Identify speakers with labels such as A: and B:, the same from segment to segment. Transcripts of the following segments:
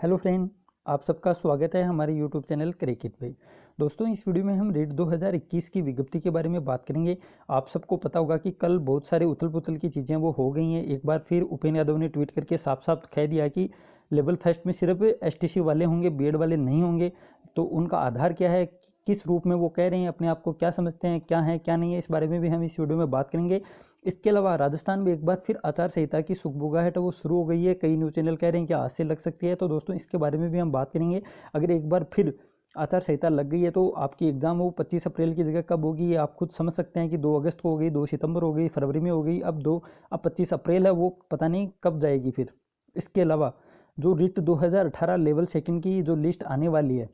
A: Hello friend, आप सबका स्वागत है हमारे यूट्यूब चैनल क्रिकेट पे। दोस्तों, इस वीडियो में हम रेट 2021 की विज्ञप्ति के बारे में बात करेंगे। आप सबको पता होगा कि कल बहुत सारे उथल पुथल की चीज़ें वो हो गई हैं। एक बार फिर उपेंद्र यादव ने ट्वीट करके साफ साफ कह दिया कि लेवल फर्स्ट में सिर्फ एसटीसी वाले होंगे, बीएड वाले नहीं होंगे। तो उनका आधार क्या है, किस रूप में वो कह रहे हैं, अपने आप को क्या समझते हैं, क्या है क्या नहीं है, इस बारे में भी हम इस वीडियो में बात करेंगे। इसके अलावा राजस्थान में एक बार फिर आचार संहिता की सुगबुगाहट वो शुरू हो गई है। कई न्यूज़ चैनल कह रहे हैं कि आज से लग सकती है। तो दोस्तों, इसके बारे में भी हम बात करेंगे। अगर एक बार फिर आचार संहिता लग गई है तो आपकी एग्ज़ाम वो 25 अप्रैल की जगह कब होगी, ये आप खुद समझ सकते हैं कि 2 अगस्त को हो गई, 2 सितंबर हो गई, फरवरी में हो गई, अब 25 अप्रैल है, वो पता नहीं कब जाएगी फिर। इसके अलावा जो रिट 2018 लेवल सेकंड की जो लिस्ट आने वाली है,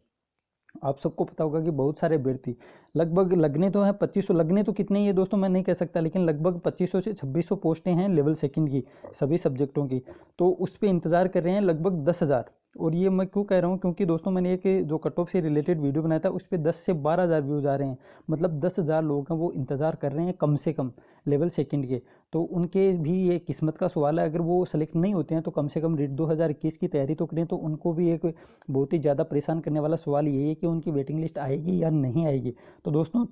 A: आप सबको पता होगा कि बहुत सारे अभ्यर्थी लगभग लगने तो हैं 2500, लगने तो कितने ही है दोस्तों मैं नहीं कह सकता, लेकिन लगभग 2500 से 2600 पोस्टें हैं लेवल सेकंड की सभी सब्जेक्टों की। तो उस पर इंतज़ार कर रहे हैं लगभग 10,000। और ये मैं क्यों कह रहा हूँ, क्योंकि दोस्तों मैंने एक जो कट ऑफ से रिलेटेड वीडियो बनाया था उस पर 10 से 12,000 व्यूज़ आ रहे हैं। मतलब 10,000 लोग हैं वो इंतज़ार कर रहे हैं कम से कम लेवल सेकंड के। तो उनके भी ये किस्मत का सवाल है, अगर वो सेलेक्ट नहीं होते हैं तो कम से कम रिट 2021 की तैयारी तो करें। तो उनको भी एक बहुत ही ज़्यादा परेशान करने वाला सवाल ये है कि उनकी वेटिंग लिस्ट आएगी या नहीं आएगी। तो दोस्तों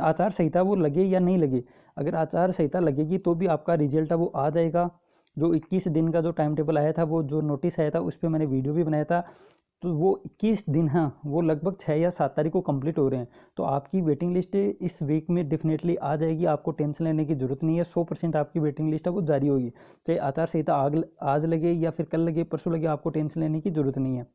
A: आचार संहिता वो लगे या नहीं लगे, अगर आचार संहिता लगेगी तो भी आपका रिजल्ट है वो आ जाएगा। जो 21 दिन का जो टाइम टेबल आया था, वो जो नोटिस आया था उस पर मैंने वीडियो भी बनाया था। तो वो 21 दिन, हाँ, वो लगभग 6 या 7 तारीख को कंप्लीट हो रहे हैं। तो आपकी वेटिंग लिस्ट इस वीक में डेफिनेटली आ जाएगी, आपको टेंशन लेने की ज़रूरत नहीं है। 100% आपकी वेटिंग लिस्ट है वो जारी होगी, चाहे आचार संहिता आज लगे या फिर कल लगे, परसों लगे, आपको टेंशन लेने की ज़रूरत नहीं है।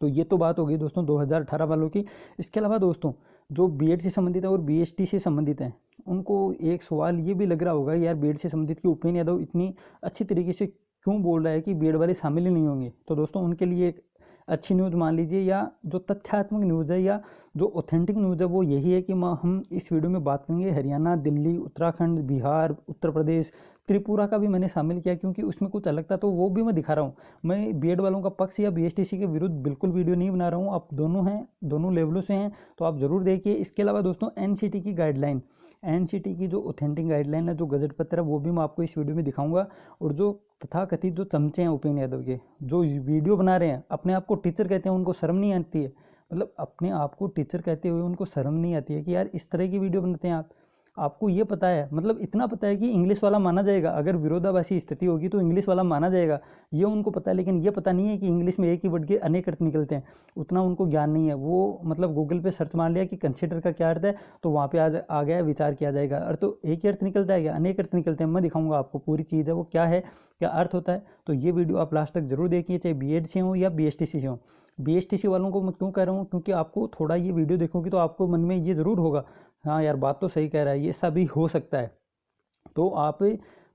A: तो ये तो बात होगी दोस्तों 2018 वालों की। इसके अलावा दोस्तों जो बीएड से संबंधित है और बीएसटी से संबंधित हैं, उनको एक सवाल ये भी लग रहा होगा यार, बीएड से संबंधित कि उपेंद्र यादव इतनी अच्छी तरीके से क्यों बोल रहा है कि बीएड वाले शामिल ही नहीं होंगे। तो दोस्तों उनके लिए एक अच्छी न्यूज़ मान लीजिए, या जो तथ्यात्मक न्यूज़ है या जो ऑथेंटिक न्यूज़ है वो यही है कि हम इस वीडियो में बात करेंगे हरियाणा, दिल्ली, उत्तराखंड, बिहार, उत्तर प्रदेश, त्रिपुरा का भी मैंने शामिल किया क्योंकि उसमें कुछ अलग था, तो वो भी मैं दिखा रहा हूँ। मैं बीएड वालों का पक्ष या बीएसटीसी के विरुद्ध बिल्कुल वीडियो नहीं बना रहा हूँ। आप दोनों हैं, दोनों लेवलों से हैं, तो आप ज़रूर देखिए। इसके अलावा दोस्तों एनसीटी की गाइडलाइन, एनसीटी की जो ऑथेंटिक गाइडलाइन है, जो गजट पत्र है, वो भी मैं आपको इस वीडियो में दिखाऊंगा। और जो तथाकथित जो चमचे हैं उपेंद्र यादव के, जो वीडियो बना रहे हैं, अपने आप को टीचर कहते हैं, उनको शर्म नहीं आती है। मतलब अपने आप को टीचर कहते हुए उनको शर्म नहीं आती है कि यार इस तरह की वीडियो बनाते हैं आप। आपको ये पता है, मतलब इतना पता है कि इंग्लिश वाला माना जाएगा, अगर विरोधाभासी स्थिति होगी तो इंग्लिश वाला माना जाएगा, ये उनको पता है। लेकिन ये पता नहीं है कि इंग्लिश में एक ही वर्ड के अनेक अर्थ निकलते हैं, उतना उनको ज्ञान नहीं है। वो मतलब गूगल पे सर्च मार लिया कि कंसीडर का क्या अर्थ है, तो वहाँ पे आज आ गया, विचार किया जाएगा। अर्थ तो एक ही अर्थ निकलता है क्या, अनेक अर्थ निकलते हैं। मैं दिखाऊंगा आपको पूरी चीज़ है वो क्या है, क्या अर्थ होता है। तो ये वीडियो आप लास्ट तक जरूर देखिए, चाहे बीएड से हो या बीएसटीसी से हो। बीएसटीसी वालों को मैं क्यों कह रहा हूँ, क्योंकि आपको थोड़ा ये वीडियो देखोगे तो आपको मन में ये ज़रूर होगा, हाँ यार बात तो सही कह रहा है, ये ऐसा भी हो सकता है। तो आप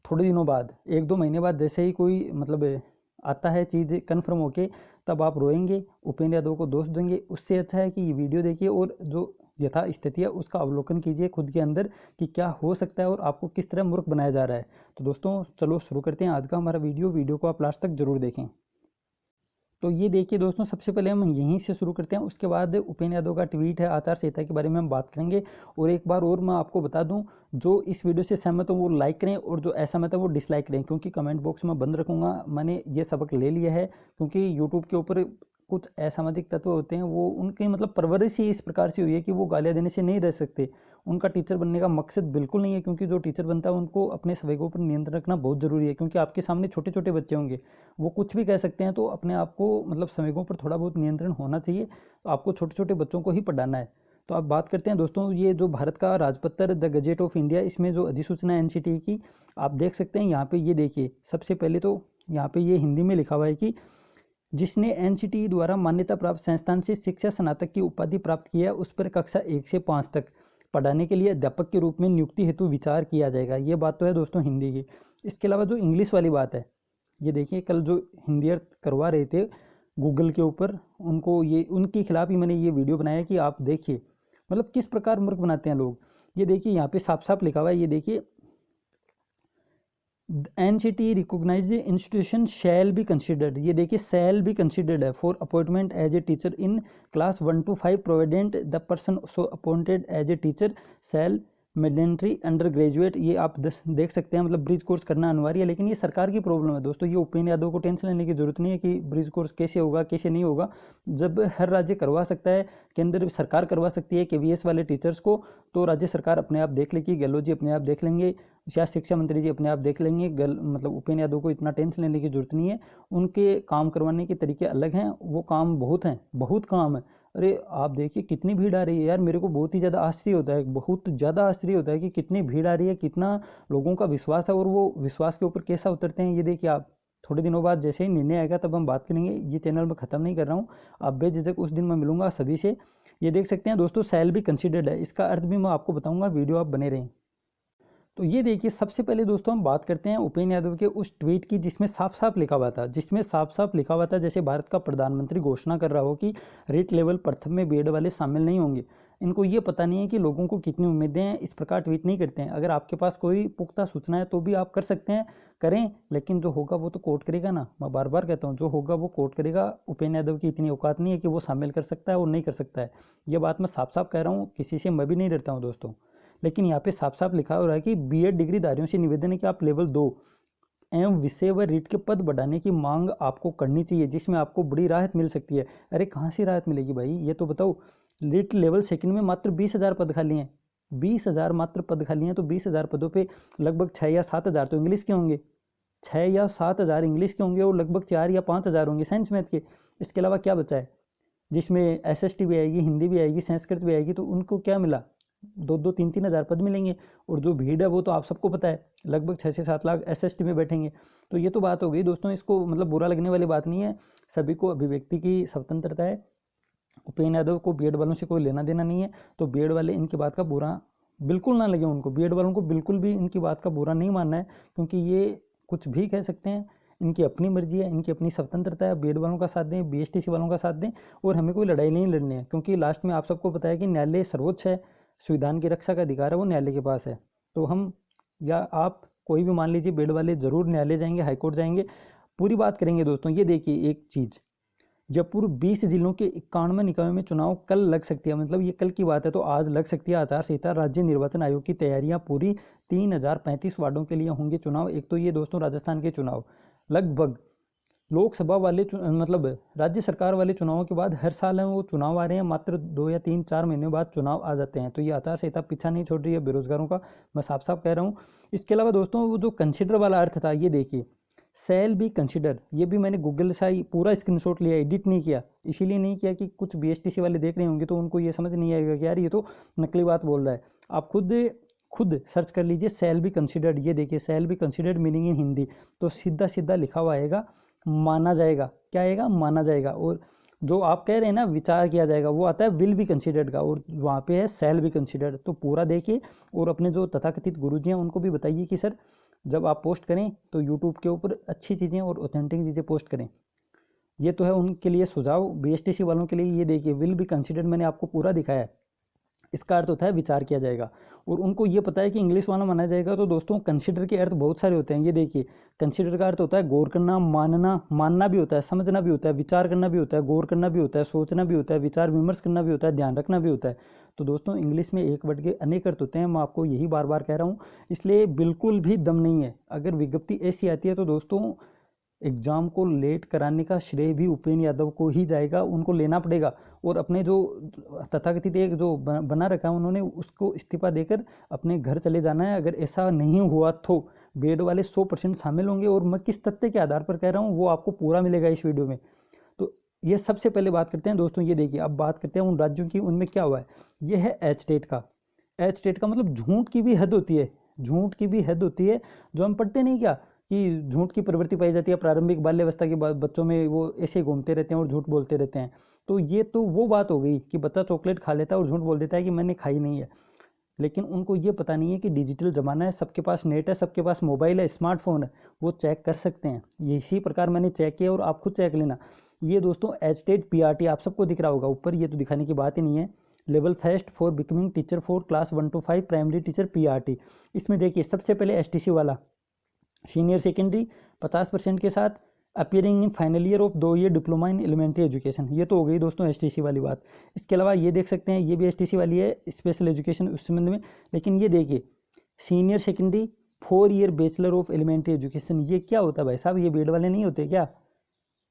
A: थोड़े दिनों बाद, 1-2 महीने बाद, जैसे ही कोई मतलब आता है चीज़ कन्फर्म होके, तब आप रोएंगे, उपेंद्र यादव को दोष देंगे। उससे अच्छा है कि ये वीडियो देखिए और जो यथा स्थिति है उसका अवलोकन कीजिए खुद के अंदर कि क्या हो सकता है और आपको किस तरह मूर्ख बनाया जा रहा है। तो दोस्तों चलो शुरू करते हैं आज का हमारा वीडियो को आप लास्ट तक जरूर देखें। तो ये देखिए दोस्तों, सबसे पहले हम यहीं से शुरू करते हैं, उसके बाद उपेंद्र यादव का ट्वीट है, आचार संहिता के बारे में हम बात करेंगे। और एक बार और मैं आपको बता दूं, जो इस वीडियो से सहमत हो वो लाइक करें और जो असहमत है वो डिसलाइक करें, क्योंकि कमेंट बॉक्स में बंद रखूंगा। मैंने ये सबक ले लिया है, क्योंकि यूट्यूब के ऊपर कुछ असामाजिक तत्व होते हैं, वो उनकी मतलब परवरिश ही इस प्रकार से हुई है कि वो गालियाँ देने से नहीं रह सकते। उनका टीचर बनने का मकसद बिल्कुल नहीं है, क्योंकि जो टीचर बनता है उनको अपने संवेगों पर नियंत्रण रखना बहुत ज़रूरी है, क्योंकि आपके सामने छोटे छोटे बच्चे होंगे, वो कुछ भी कह सकते हैं। तो अपने आप को मतलब संवेगों पर थोड़ा बहुत नियंत्रण होना चाहिए। तो आपको छोटे छोटे बच्चों को ही पढ़ाना है। तो आप बात करते हैं दोस्तों, ये जो भारत का राजपत्र द गजेट ऑफ इंडिया, इसमें जो अधिसूचना है एनसीटी की, आप देख सकते हैं यहाँ पे। ये देखिए, सबसे पहले तो यहाँ पे ये हिंदी में लिखा हुआ है कि जिसने एनसीटी द्वारा मान्यता प्राप्त संस्थान से शिक्षा स्नातक की उपाधि प्राप्त किया है, उस पर कक्षा 1 से 5 तक पढ़ाने के लिए अध्यापक के रूप में नियुक्ति हेतु विचार किया जाएगा। ये बात तो है दोस्तों हिंदी की। इसके अलावा जो इंग्लिश वाली बात है, ये देखिए, कल जो हिंदी अर्थ करवा रहे थे गूगल के ऊपर, उनको ये उनके खिलाफ ही मैंने ये वीडियो बनाया कि आप देखिए मतलब किस प्रकार मूर्ख बनाते हैं लोग। ये देखिए यहाँ पे साफ साफ लिखा हुआ है, ये देखिए, NCT recognized institution shall be considered, ये देखिए shall be considered है for appointment as a teacher in class 1 to 5 provident the person so appointed as a teacher shall mandatory under graduate, ये आप देख सकते हैं, मतलब ब्रिज कोर्स करना अनिवार्य है। लेकिन ये सरकार की प्रॉब्लम है दोस्तों, ये उपेंद्र यादव को टेंशन लेने की जरूरत नहीं है कि ब्रिज कोर्स कैसे होगा कैसे नहीं होगा। जब हर राज्य करवा सकता है, केंद्र सरकार करवा सकती है KVS वाले टीचर्स को, तो राज्य सरकार अपने आप देख लेगी, गहलोत जी अपने आप देख लेंगे, या शिक्षा मंत्री जी अपने आप देख लेंगे। मतलब उपेंद्र यादव को इतना टेंशन लेने की जरूरत नहीं है। उनके काम करवाने के तरीके अलग हैं, वो काम बहुत हैं, बहुत काम है। अरे आप देखिए कितनी भीड़ आ रही है यार, मेरे को बहुत ही ज़्यादा आश्चर्य होता है, बहुत ज़्यादा आश्चर्य होता है कि कितनी भीड़ आ रही है, कितना लोगों का विश्वास है, और वो विश्वास के ऊपर कैसा उतरते हैं। ये देखिए आप, थोड़े दिनों बाद जैसे ही निर्णय आएगा तब हम बात करेंगे। ये चैनल में ख़त्म नहीं कर रहा हूँ, आप बेझिझक उस दिन मैं मिलूंगा सभी से। ये देख सकते हैं दोस्तों, सेल भी कंसिडर्ड है, इसका अर्थ भी मैं आपको बताऊंगा, वीडियो आप बने रहें। तो ये देखिए, सबसे पहले दोस्तों हम बात करते हैं उपेंद्र यादव के उस ट्वीट की जिसमें साफ साफ लिखा हुआ था, जैसे भारत का प्रधानमंत्री घोषणा कर रहा हो कि रेट लेवल प्रथम में बीएड वाले शामिल नहीं होंगे। इनको ये पता नहीं है कि लोगों को कितनी उम्मीदें हैं, इस प्रकार ट्वीट नहीं करते हैं। अगर आपके पास कोई पुख्ता सूचना है तो भी आप कर सकते हैं, करें, लेकिन जो होगा वो तो कोर्ट करेगा ना। मैं बार बार कहता हूँ, जो होगा वो कोर्ट करेगा। उपेंद्र यादव की इतनी औकात नहीं है कि वो शामिल कर सकता है और नहीं कर सकता है। ये बात मैं साफ साफ कह रहा हूँ, किसी से मैं भी नहीं डरता हूँ दोस्तों। लेकिन यहाँ पे साफ साफ लिखा हो रहा है कि बीएड डिग्रीधारियों से निवेदन है कि आप लेवल 2 एवं विषय व रीट के पद बढ़ाने की मांग आपको करनी चाहिए, जिसमें आपको बड़ी राहत मिल सकती है। अरे कहाँ से राहत मिलेगी भाई, ये तो बताओ। रीट लेवल सेकंड में मात्र 20,000 पद खाली हैं, 20,000 मात्र पद खाली हैं। तो 20,000 पदों पे लगभग 6 या 7,000 तो इंग्लिश के होंगे, 6 या 7,000 इंग्लिश के होंगे, और लगभग 4 या 5,000 होंगे साइंस मैथ के। इसके अलावा क्या बचा है, जिसमें SST भी आएगी, हिंदी भी आएगी, संस्कृत भी आएगी, तो उनको क्या मिला, 2-3 हज़ार पद मिलेंगे। और जो भीड़ है वो तो आप सबको पता है, लगभग 6 से 7 लाख SST में बैठेंगे। तो ये तो बात हो गई दोस्तों, इसको मतलब बुरा लगने वाली बात नहीं है, सभी को अभिव्यक्ति की स्वतंत्रता है। उपेंद्र यादव को बीएड वालों से कोई लेना देना नहीं है, तो बीएड वाले इनकी बात का बुरा बिल्कुल ना लगे उनको, बीएड वालों को बिल्कुल भी इनकी बात का बुरा नहीं मानना है, क्योंकि ये कुछ भी कह सकते हैं, इनकी अपनी मर्जी है, इनकी अपनी स्वतंत्रता है। बीएड वालों का साथ दें, BSTC वालों का साथ दें, और हमें कोई लड़ाई नहीं लड़नी है, क्योंकि लास्ट में आप सबको पता है कि न्यायालय सर्वोच्च है, संविधान की रक्षा का अधिकार है वो न्यायालय के पास है। तो हम या आप कोई भी मान लीजिए, बीएड वाले जरूर न्यायालय जाएंगे, हाईकोर्ट जाएंगे, पूरी बात करेंगे दोस्तों। ये देखिए एक चीज़, जयपुर 20 जिलों के 91 निकायों में चुनाव कल लग सकती है, मतलब ये कल की बात है, तो आज लग सकती है आचार संहिता। राज्य निर्वाचन आयोग की तैयारियां पूरी, 3035 वार्डों के लिए होंगे चुनाव। एक तो ये दोस्तों राजस्थान के चुनाव, लगभग लोकसभा वाले मतलब राज्य सरकार वाले चुनावों के बाद हर साल है वो चुनाव आ रहे हैं, मात्र 2 या 3-4 महीने बाद चुनाव आ जाते हैं। तो ये आचार संहिता पीछा नहीं छोड़ रही है बेरोजगारों का, मैं साफ साफ कह रहा हूँ। इसके अलावा दोस्तों, वो जो कंसिडर वाला अर्थ था, ये देखिए, सेल बी कंसिडर, ये भी मैंने गूगल से ही पूरा स्क्रीनशॉट लिया, एडिट नहीं किया। इसीलिए नहीं किया कि कुछ BSTC वाले देख रहे होंगे तो उनको ये समझ नहीं आएगा कि यार ये तो नकली बात बोल रहा है। आप खुद सर्च कर लीजिए, सेल बी कंसिडर्ड। ये देखिए, sale be considered meaning in Hindi, तो सीधा सीधा लिखा हुआ आएगा, माना जाएगा। क्या आएगा, माना जाएगा। और जो आप कह रहे हैं ना विचार किया जाएगा, वो आता है विल बी कंसिडर्ड का, और वहाँ पे है सेल बी कंसिडर्ड। तो पूरा देखिए, और अपने जो तथाकथित गुरुजी हैं उनको भी बताइए कि सर जब आप पोस्ट करें तो यूट्यूब के ऊपर अच्छी चीज़ें और ऑथेंटिक चीज़ें पोस्ट करें। ये तो है उनके लिए सुझाव। BSTC वालों के लिए ये देखिए, विल बी कंसिडर्ड मैंने आपको पूरा दिखाया है, इसका अर्थ होता है विचार किया जाएगा। और उनको ये पता है कि इंग्लिश वाला माना जाएगा। तो दोस्तों, कंसिडर के अर्थ बहुत सारे होते हैं। ये देखिए, कंसिडर का अर्थ होता है गौर करना, मानना, मानना भी होता है, समझना भी होता है, विचार करना भी होता है, गौर करना भी होता है, सोचना भी होता है, विचार विमर्श करना भी होता है, ध्यान रखना भी होता है। तो दोस्तों, इंग्लिश में एक वर्ड के अनेक अर्थ होते हैं, मैं आपको यही बार बार कह रहा हूँ। इसलिए बिल्कुल भी दम नहीं है। अगर विज्ञप्ति ऐसी आती है तो दोस्तों, एग्ज़ाम को लेट कराने का श्रेय भी उपेंद्र यादव को ही जाएगा, उनको लेना पड़ेगा। और अपने जो तथाकथित एक जो बना रखा है उन्होंने, उसको इस्तीफा देकर अपने घर चले जाना है। अगर ऐसा नहीं हुआ तो बीएड वाले 100% शामिल होंगे, और मैं किस तथ्य के आधार पर कह रहा हूँ वो आपको पूरा मिलेगा इस वीडियो में। तो ये सबसे पहले बात करते हैं दोस्तों। ये देखिए, अब बात करते हैं उन राज्यों की, उनमें क्या हुआ है। ये है एचटेट का। एचटेट का मतलब झूठ की भी हद होती है, झूठ की भी हद होती है। जो हम पढ़ते नहीं क्या कि झूठ की प्रवृत्ति पाई जाती है प्रारंभिक बाल्यावस्था के बाद बच्चों में, वो ऐसे घूमते रहते हैं और झूठ बोलते रहते हैं। तो ये तो वो बात हो गई कि बच्चा चॉकलेट खा लेता है और झूठ बोल देता है कि मैंने खाई नहीं है। लेकिन उनको ये पता नहीं है कि डिजिटल ज़माना है, सबके पास नेट है, सबके पास मोबाइल है, स्मार्टफोन है, वो चेक कर सकते हैं। ये इसी प्रकार मैंने चेक किया और आप खुद चेक लेना। ये दोस्तों एचटेट PRT आप सबको दिख रहा होगा ऊपर, ये तो दिखाने की बात ही नहीं है। Level first for becoming teacher for class 1 to 5 primary teacher PRT। इसमें देखिए, सबसे पहले STC वाला सीनियर सेकेंडरी 50% के साथ appearing in final year of 2 year diploma in elementary education. ये तो हो गई दोस्तों एसटीसी वाली बात। इसके अलावा ये देख सकते हैं, ये भी एसटीसी वाली है, स्पेशल एजुकेशन उस संबंध में। लेकिन ये देखिए senior secondary 4 year bachelor of elementary education, ये क्या होता है भाई साहब? ये बीएड वाले नहीं होते क्या?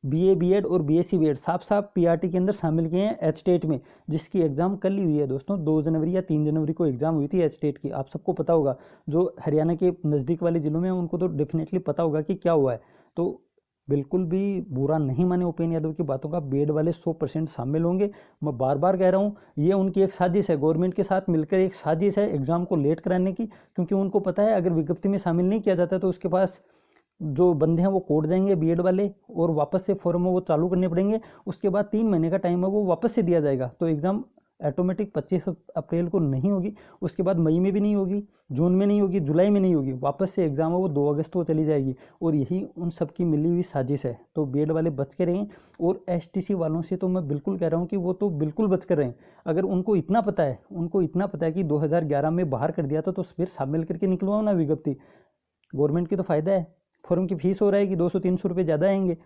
A: बीए बीएड और बीएससी बीएड साफ साफ पीआरटी के अंदर शामिल किए हैं एचटेट में, जिसकी एग्जाम कल ही हुई है दोस्तों। 2 जनवरी या 3 जनवरी को एग्जाम हुई थी एचटेट की, आप सबको पता होगा। जो हरियाणा के नज़दीक वाले जिलों में उनको तो डेफिनेटली पता होगा कि क्या हुआ है। तो बिल्कुल भी बुरा नहीं माने उपेंद्र यादव की बातों का, बीएड वाले 100% शामिल होंगे। मैं बार बार कह रहा हूँ, ये उनकी एक साजिश है, गवर्नमेंट के साथ मिलकर एक साजिश है एग्जाम को लेट कराने की। क्योंकि उनको पता है अगर विज्ञप्ति में शामिल नहीं किया जाता तो उसके पास जो बंदे हैं वो कोर्ट जाएंगे बीएड वाले, और वापस से फॉर्म वो चालू करने पड़ेंगे। उसके बाद 3 महीने का टाइम है वो वापस से दिया जाएगा। तो एग्ज़ाम ऑटोमेटिक 25 अप्रैल को नहीं होगी, उसके बाद मई में भी नहीं होगी, जून में नहीं होगी, जुलाई में नहीं होगी, वापस से एग्ज़ाम है वो 2 अगस्त को चली जाएगी। और यही उन सब की मिली हुई साजिश है। तो बीएड वाले बच के रहें, और एसटीसी वालों से तो मैं बिल्कुल कह रहा हूँ कि वो तो बिल्कुल बच कर रहें। अगर उनको इतना पता है कि 2011 में बाहर कर दिया था, तो फिर शामिल करके निकलवाओ ना विज्ञप्ति। गवर्नमेंट की तो फ़ायदा है, फॉर्म की फीस हो रहा है कि 200-300 रुपये ज़्यादा आएंगे,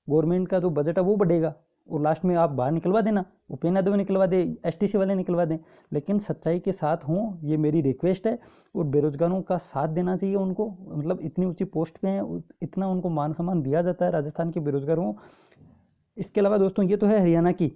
A: गवर्नमेंट का जो बजट है वो बढ़ेगा, और लास्ट में आप बाहर निकलवा देना, उपेंद्र यादव निकलवा दे, एसटीसी वाले निकलवा दें। लेकिन सच्चाई के साथ हों, ये मेरी रिक्वेस्ट है। और बेरोजगारों का साथ देना चाहिए उनको, मतलब इतनी ऊंची पोस्ट पे हैं, इतना उनको मान सम्मान दिया जाता है राजस्थान के बेरोजगारों को। इसके अलावा दोस्तों ये तो है हरियाणा की।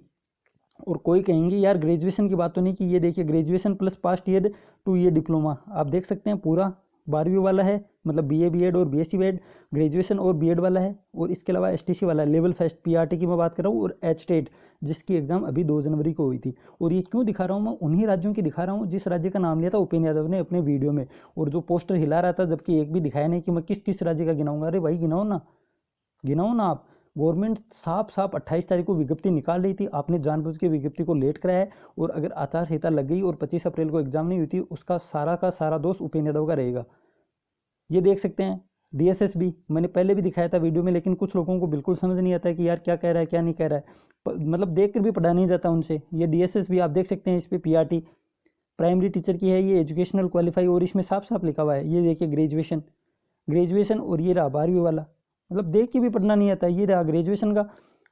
A: और कोई कहेंगे यार ग्रेजुएशन की बात तो नहीं की। ये देखिए graduation plus past year 2 year diploma, आप देख सकते हैं पूरा 12वीं वाला है, मतलब बीए बीएड और बीएससी बीएड, ग्रेजुएशन और बीएड वाला है। और इसके अलावा एसटीसी वाला है, लेवल फर्स्ट पीआरटी की मैं बात कर रहा हूँ, और एचटेट जिसकी एग्जाम अभी 2 जनवरी को हुई थी। और ये क्यों दिखा रहा हूँ? मैं उन्हीं राज्यों की दिखा रहा हूँ जिस राज्य का नाम लिया था उपेंद्र यादव ने अपने वीडियो में, और जो पोस्टर हिला रहा था, जबकि एक भी दिखाया नहीं कि मैं किस किस राज्य का गिनाऊंगा। अरे भाई गिनाओ ना आप। गवर्नमेंट साफ साफ 28 तारीख को विज्ञप्ति निकाल रही थी, आपने जानबूझ के विज्ञप्ति को लेट कराया है। और अगर आचार संहिता लग गई और 25 अप्रैल को एग्जाम नहीं हुई थी, उसका सारा का सारा दोष उपेंद्र यादव का रहेगा। ये देख सकते हैं डीएसएसबी, मैंने पहले भी दिखाया था वीडियो में, लेकिन कुछ लोगों को बिल्कुल समझ नहीं आता है कि यार क्या कह रहा है क्या नहीं कह रहा है, मतलब देख कर भी पढ़ा नहीं जाता उनसे। ये डीएसएसबी आप देख सकते हैं, इस पर पीआरटी प्राइमरी टीचर की है, ये एजुकेशनल क्वालिफाई, और इसमें साफ साफ लिखा हुआ है, ये देखिए ग्रेजुएशन, और ये रहा 12वीं वाला, मतलब देख के भी पढ़ना नहीं आता। ये रहा ग्रेजुएशन का,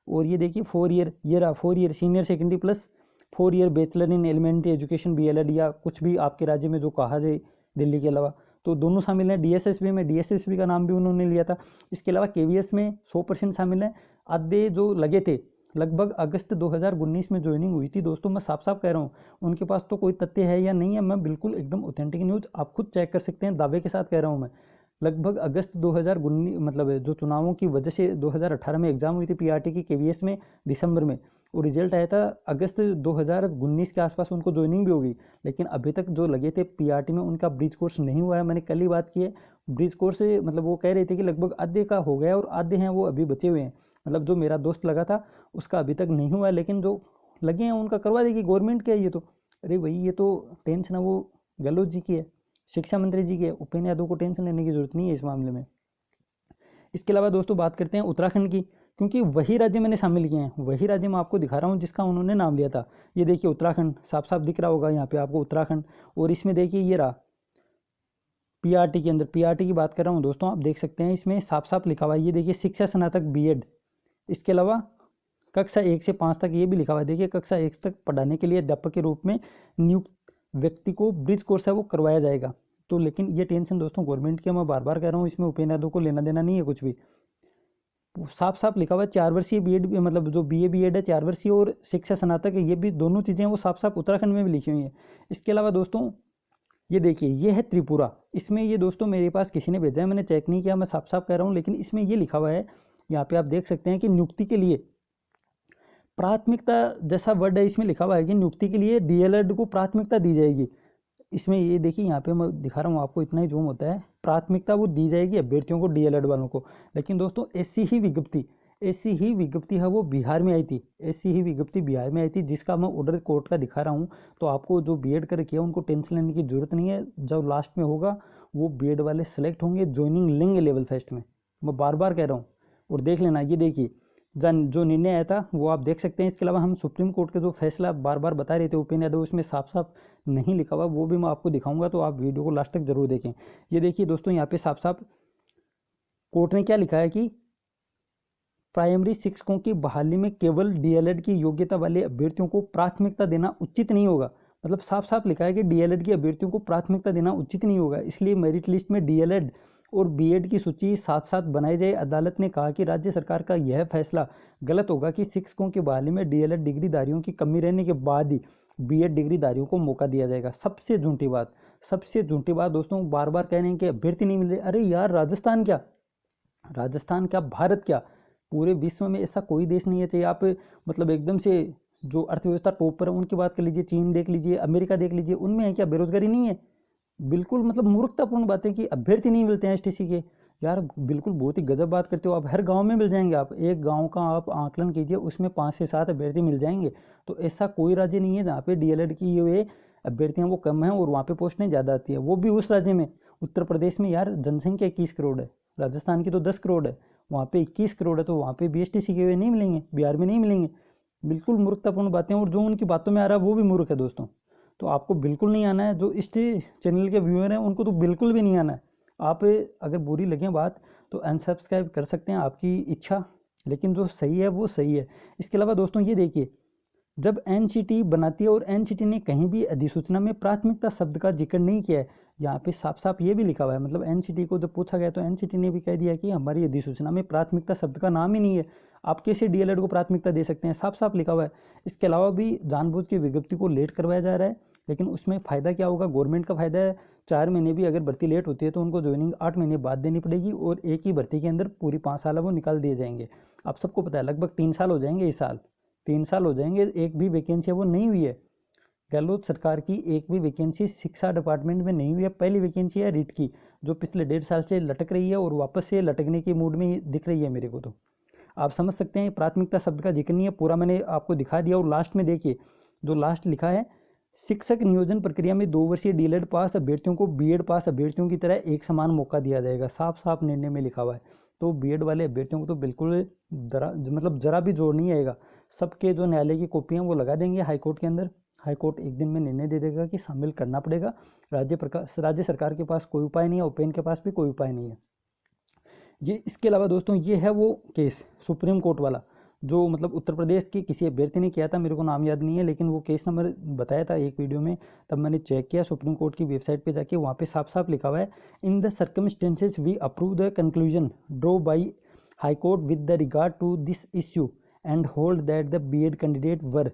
A: और ये देखिए 4 ईयर, ये रहा 4 year senior secondary plus 4 year bachelor in elementary education BElEd, या कुछ भी आपके राज्य में जो कहा जाए दिल्ली के अलावा, तो दोनों शामिल हैं। डीएसएसबी में डीएसएसबी का नाम भी उन्होंने लिया था। इसके अलावा केवीएस में 100% शामिल है। आधे जो लगे थे लगभग अगस्त 2019 में ज्वाइनिंग हुई थी दोस्तों। मैं साफ साफ कह रहा हूँ, उनके पास तो कोई तथ्य है या नहीं है, मैं बिल्कुल एकदम ऑथेंटिक न्यूज़ आप खुद चेक कर सकते हैं, दावे के साथ कह रहा हूँ मैं। लगभग अगस्त 2019, मतलब जो चुनावों की वजह से 2018 में एग्जाम हुई थी पीआरटी की केवीएस में दिसंबर में, और रिजल्ट आया था अगस्त 2019 के आसपास, उनको ज्वाइनिंग भी होगी। लेकिन अभी तक जो लगे थे पीआरटी में उनका ब्रिज कोर्स नहीं हुआ है। मैंने कल ही बात की है, ब्रिज कोर्स से मतलब वो कह रहे थे कि लगभग आधे का हो गया, और आधे हैं वो अभी बचे हुए हैं। मतलब जो मेरा दोस्त लगा था उसका अभी तक नहीं हुआ है, लेकिन जो लगे हैं उनका करवा देगी गवर्नमेंट। क्या है ये तो, अरे भाई ये तो टेंशन है वो गहलोत जी की है, शिक्षा मंत्री जी की है। उपेंद्र यादव को टेंशन लेने की जरूरत नहीं है इस मामले में। इसके अलावा दोस्तों बात करते हैं उत्तराखंड की, क्योंकि वही राज्य मैंने शामिल किए हैं, वही राज्य मैं आपको दिखा रहा हूँ जिसका उन्होंने नाम लिया था। ये देखिए उत्तराखंड, साफ साफ दिख रहा होगा यहाँ पे आपको उत्तराखंड। और इसमें देखिए ये रहा पीआरटी के अंदर, पीआरटी की बात कर रहा हूँ दोस्तों, आप देख सकते हैं इसमें साफ साफ लिखा हुआ है। ये देखिए शिक्षा स्नातक बीएड, इसके अलावा कक्षा 1 से 5 तक ये भी लिखा हुआ है। देखिए कक्षा 1 तक पढ़ाने के लिए अध्यापक के रूप में नियुक्त व्यक्ति को ब्रिज कोर्स है वो करवाया जाएगा। तो लेकिन ये टेंशन दोस्तों गवर्नमेंट की, मैं बार बार कह रहा हूँ, इसमें उपेंद्र यादव को लेना देना नहीं है कुछ भी। साफ साफ लिखा हुआ है 4 वर्षीय बीएड, मतलब जो बीए बीएड है 4 वर्षीय, और शिक्षा स्नातक है, ये भी दोनों चीज़ें वो साफ साफ उत्तराखंड में भी लिखी हुई हैं। इसके अलावा दोस्तों ये देखिए ये है त्रिपुरा, इसमें ये दोस्तों मेरे पास किसी ने भेजा है, मैंने चेक नहीं किया, मैं साफ साफ कह रहा हूँ, लेकिन इसमें ये लिखा हुआ है, यहाँ पे आप देख सकते हैं कि नियुक्ति के लिए प्राथमिकता, जैसा वर्ड है इसमें लिखा हुआ है कि नियुक्ति के लिए डीएलएड को प्राथमिकता दी जाएगी। इसमें ये देखिए यहाँ पे मैं दिखा रहा हूँ आपको, इतना ही जूम होता है, प्राथमिकता वो दी जाएगी अभ्यर्थियों को, डीएलएड वालों को। लेकिन दोस्तों ऐसी ही विज्ञप्ति है वो बिहार में आई थी, ऐसी ही विज्ञप्ति बिहार में आई थी, जिसका मैं ऑर्डर कोर्ट का दिखा रहा हूँ। तो आपको जो बीएड कर किया उनको टेंशन लेने की जरूरत नहीं है, जब लास्ट में होगा वो बीएड वाले सेलेक्ट होंगे, ज्वाइनिंग लेंगे लेवल फर्स्ट में, मैं बार बार कह रहा हूँ। और देख लेना, ये देखिए जो निर्णय आया था वो आप देख सकते हैं। इसके अलावा हम सुप्रीम कोर्ट के जो फैसला बार बार बता रहे थे उपेंद्र यादव, उसमें साफ साफ नहीं लिखा हुआ, वो भी मैं आपको दिखाऊंगा, तो आप वीडियो को लास्ट तक जरूर देखें। ये देखिए दोस्तों यहाँ पे साफ साफ कोर्ट ने क्या लिखा है कि प्राइमरी शिक्षकों की बहाली में केवल डीएलएड की योग्यता वाले अभ्यर्थियों को प्राथमिकता देना उचित नहीं होगा। मतलब साफ साफ लिखा है कि डीएलएड के अभ्यर्थियों को प्राथमिकता देना उचित नहीं होगा, इसलिए मेरिट लिस्ट में डीएलएड और बीएड की सूची साथ साथ बनाई जाए। अदालत ने कहा कि राज्य सरकार का यह फैसला गलत होगा कि शिक्षकों की बहाली में डीएलएड डिग्रीधारियों की कमी रहने के बाद ही बीएड डिग्रीधारियों को मौका दिया जाएगा। सबसे झूठी बात, सबसे झूठी बात दोस्तों, बार बार कह रहे हैं कि अभ्यर्थी नहीं मिल रहे। अरे यार, राजस्थान क्या, राजस्थान क्या, भारत क्या, पूरे विश्व में ऐसा कोई देश नहीं है, चाहे आप मतलब एकदम से जो अर्थव्यवस्था टॉप पर है उनकी बात कर लीजिए, चीन देख लीजिए, अमेरिका देख लीजिए, उनमें है क्या बेरोजगारी नहीं है? बिल्कुल मतलब मूर्खतापूर्ण बात है कि अभ्यर्थी नहीं मिलते हैं एसटीसी के। यार बिल्कुल बहुत ही गजब बात करते हो आप। हर गांव में मिल जाएंगे, आप एक गांव का आप आकलन कीजिए, उसमें 5 से 7 अभ्यर्थी मिल जाएंगे। तो ऐसा कोई राज्य नहीं है जहाँ पे डीएलएड की ये अभ्यर्थियाँ वो कम हैं और वहाँ पे पोस्टें ज़्यादा आती है, वो भी उस राज्य में। उत्तर प्रदेश में यार जनसंख्या 21 करोड़ है, राजस्थान की तो 10 करोड़ है, वहाँ पे 21 करोड़ है, तो वहाँ पे भी एसटीसी के नहीं मिलेंगे, बिहार में नहीं मिलेंगे। बिल्कुल मूर्खतापूर्ण बातें, और जो उनकी बातों में आ रहा है वो भी मूर्ख है दोस्तों। तो आपको बिल्कुल नहीं आना है, जो इस चैनल के व्यूअर हैं उनको तो बिल्कुल भी नहीं आना है। आप अगर बुरी लगे बात तो अनसब्सक्राइब कर सकते हैं, आपकी इच्छा, लेकिन जो सही है वो सही है। इसके अलावा दोस्तों ये देखिए, जब एनसीटी बनाती है और एनसीटी ने कहीं भी अधिसूचना में प्राथमिकता शब्द का जिक्र नहीं किया है, यहाँ पे साफ साफ ये भी लिखा हुआ है, मतलब एनसीटी को जब पूछा गया तो एनसीटी ने भी कह दिया कि हमारी अधिसूचना में प्राथमिकता शब्द का नाम ही नहीं है, आप कैसे डीएलएड को प्राथमिकता दे सकते हैं, साफ साफ लिखा हुआ है। इसके अलावा भी जानबूझ के विज्ञप्ति को लेट करवाया जा रहा है, लेकिन उसमें फ़ायदा क्या होगा, गवर्नमेंट का फ़ायदा है। 4 महीने भी अगर भर्ती लेट होती है तो उनको ज्वाइनिंग 8 महीने बाद देनी पड़ेगी, और एक ही भर्ती के अंदर पूरी 5 साल वो निकाल दिए जाएंगे। आप सबको पता है लगभग 3 साल हो जाएंगे, इस साल 3 साल हो जाएंगे, एक भी वैकेंसी वो नहीं हुई है। गहलोत सरकार की एक भी वैकेंसी शिक्षा डिपार्टमेंट में नहीं हुई है। पहली वैकेंसी है रीट की, जो पिछले 1.5 साल से लटक रही है और वापस से लटकने के मूड में दिख रही है मेरे को। तो आप समझ सकते हैं प्राथमिकता शब्द का जिक्र नहीं है, पूरा मैंने आपको दिखा दिया। और लास्ट में देखिए, जो लास्ट लिखा है, शिक्षक नियोजन प्रक्रिया में 2 वर्षीय डीएलएड पास अभ्यर्थियों को बीएड पास अभ्यर्थियों की तरह एक समान मौका दिया जाएगा, साफ साफ निर्णय में लिखा हुआ है। तो बीएड वाले अभ्यर्थियों को तो बिल्कुल जरा भी जोर नहीं आएगा। सबके जो न्यायालय की कॉपियाँ वो लगा देंगे हाईकोर्ट के अंदर, हाईकोर्ट एक दिन में निर्णय दे देगा कि शामिल करना पड़ेगा। राज्य सरकार के पास कोई उपाय नहीं है, ओपेन के पास भी कोई उपाय नहीं है। ये इसके अलावा दोस्तों ये है वो केस सुप्रीम कोर्ट वाला, जो मतलब उत्तर प्रदेश के किसी अभ्यर्थी ने किया था, मेरे को नाम याद नहीं है, लेकिन वो केस नंबर बताया था एक वीडियो में, तब मैंने चेक किया सुप्रीम कोर्ट की वेबसाइट पे जाके, वहाँ पे साफ साफ लिखा हुआ है, in the circumstances we approve the conclusion draw by high court with the regard to this issue and hold that the BEd candidate were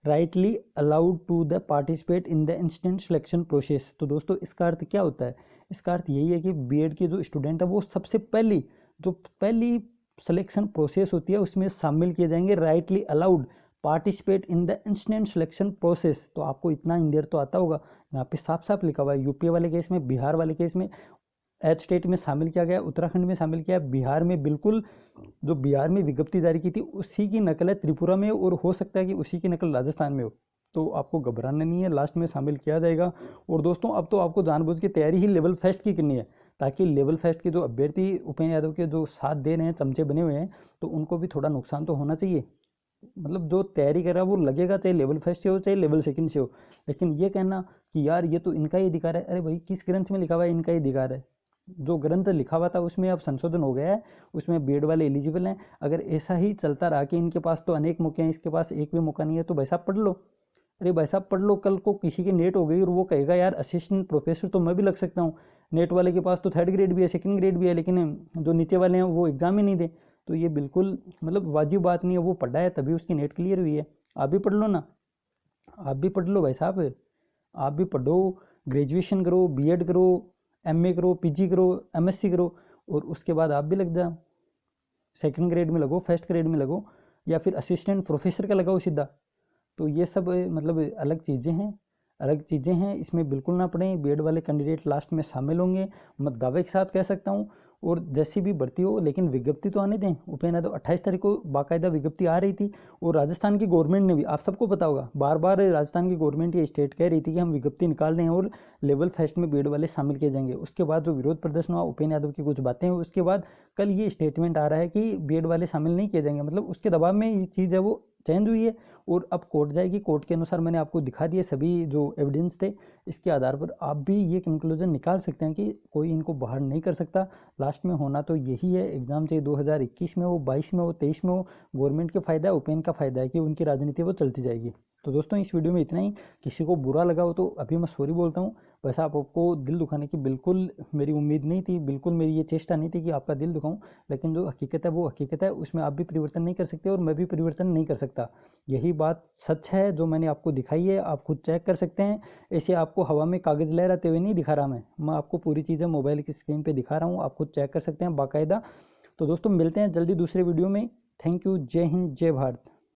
A: rightly allowed to the participate in the instant selection process. तो दोस्तों इसका अर्थ क्या होता है, इसका अर्थ यही है कि बीएड के जो स्टूडेंट है वो सबसे पहली सिलेक्शन प्रोसेस होती है उसमें शामिल किए जाएंगे, rightly allowed participate in the instant selection process. तो आपको इतना इंडियर तो आता होगा, यहाँ पे साफ साफ लिखा हुआ है। यूपी वाले केस में, बिहार वाले केस में एच स्टेट में शामिल किया गया, उत्तराखंड में शामिल किया, बिहार में बिल्कुल जो बिहार में विज्ञप्ति जारी की थी उसी की नकल है त्रिपुरा में, और हो सकता है कि उसी की नकल राजस्थान में हो। तो आपको घबराना नहीं है, लास्ट में शामिल किया जाएगा। और दोस्तों अब तो आपको जानबूझ के तैयारी ही लेवल फर्स्ट की करनी है, ताकि लेवल फर्स्ट के जो अभ्यर्थी उपेंद्र यादव के जो साथ दे रहे हैं, चमचे बने हुए हैं, तो उनको भी थोड़ा नुकसान तो होना चाहिए। मतलब जो तैयारी कर रहा है वो लगेगा, चाहे लेवल फर्स्ट से हो चाहे लेवल सेकंड से हो। लेकिन ये कहना कि यार ये तो इनका ही अधिकार है, अरे भाई किस ग्रंथ में लिखा हुआ है इनका ही अधिकार है? जो ग्रंथ लिखा हुआ था उसमें अब संशोधन हो गया है, उसमें बीएड वाले एलिजिबल हैं। अगर ऐसा ही चलता रहा कि इनके पास तो अनेक मौके हैं, इसके पास एक भी मौका नहीं है, तो भाई साहब पढ़ लो। अरे भाई साहब पढ़ लो, कल को किसी की नेट हो गई और वो कहेगा यार असिस्टेंट प्रोफेसर तो मैं भी लग सकता हूँ, नेट वाले के पास तो 3rd ग्रेड भी है, 2nd ग्रेड भी है, लेकिन जो नीचे वाले हैं वो एग्जाम ही नहीं दे। तो ये बिल्कुल मतलब वाजिब बात नहीं है, वो पढ़ा है तभी उसकी नेट क्लियर हुई है। आप भी पढ़ लो ना, आप भी पढ़ लो भाई साहब, आप भी पढ़ो, ग्रेजुएशन करो, बीएड करो, एमए करो, पीजी करो, एमएससी करो, और उसके बाद आप भी लग जाओ, 2nd ग्रेड में लगो, 1st ग्रेड में लगो, या फिर असिस्टेंट प्रोफेसर का लगाओ सीधा। तो ये सब मतलब अलग चीज़ें हैं, इसमें बिल्कुल ना पढ़ें। बीएड वाले कैंडिडेट लास्ट में शामिल होंगे, मैं दावे के साथ कह सकता हूँ। और जैसी भी भर्ती हो, लेकिन विज्ञप्ति तो आने दें। उपेंद्र यादव 28 तारीख को बाकायदा विज्ञप्ति आ रही थी, और राजस्थान की गवर्नमेंट ने भी, आप सबको पता होगा, बार बार राजस्थान की गवर्नमेंट या स्टेट कह रही थी कि हम विज्ञप्ति निकाल रहे हैं और लेवल फर्स्ट में बीएड वाले शामिल किए जाएंगे। उसके बाद जो विरोध प्रदर्शन हुआ, उपेंद्र यादव की कुछ बातें हुई, उसके बाद कल ये स्टेटमेंट आ रहा है कि बीएड वाले शामिल नहीं किए जाएंगे। मतलब उसके दबाव में ये चीज़ है वो चेंज हुई है, और अब कोर्ट जाएगी, कोर्ट के अनुसार मैंने आपको दिखा दिए सभी जो एविडेंस थे, इसके आधार पर आप भी ये कंक्लूजन निकाल सकते हैं कि कोई इनको बाहर नहीं कर सकता। लास्ट में होना तो यही है, एग्जाम चाहे 2021 में हो, 22 में हो, 23 में हो, गवर्नमेंट का फ़ायदा है, ओपेन का फ़ायदा है कि उनकी राजनीति वो चलती जाएगी। तो दोस्तों इस वीडियो में इतना ही। किसी को बुरा लगा हो तो अभी मैं सॉरी बोलता हूँ। वैसे आपको दिल दुखाने की बिल्कुल मेरी उम्मीद नहीं थी, बिल्कुल मेरी ये चेष्टा नहीं थी कि आपका दिल दुखाऊं, लेकिन जो हकीकत है वो हकीकत है, उसमें आप भी परिवर्तन नहीं कर सकते और मैं भी परिवर्तन नहीं कर सकता। यही बात सच है जो मैंने आपको दिखाई है, आप खुद चेक कर सकते हैं। ऐसे आपको हवा में कागज़ लहराते हुए नहीं दिखा रहा मैं आपको पूरी चीज़ें मोबाइल की स्क्रीन पर दिखा रहा हूँ, आप खुद चेक कर सकते हैं बाकायदा। तो दोस्तों मिलते हैं जल्दी दूसरे वीडियो में। Thank you. जय हिंद, जय भारत।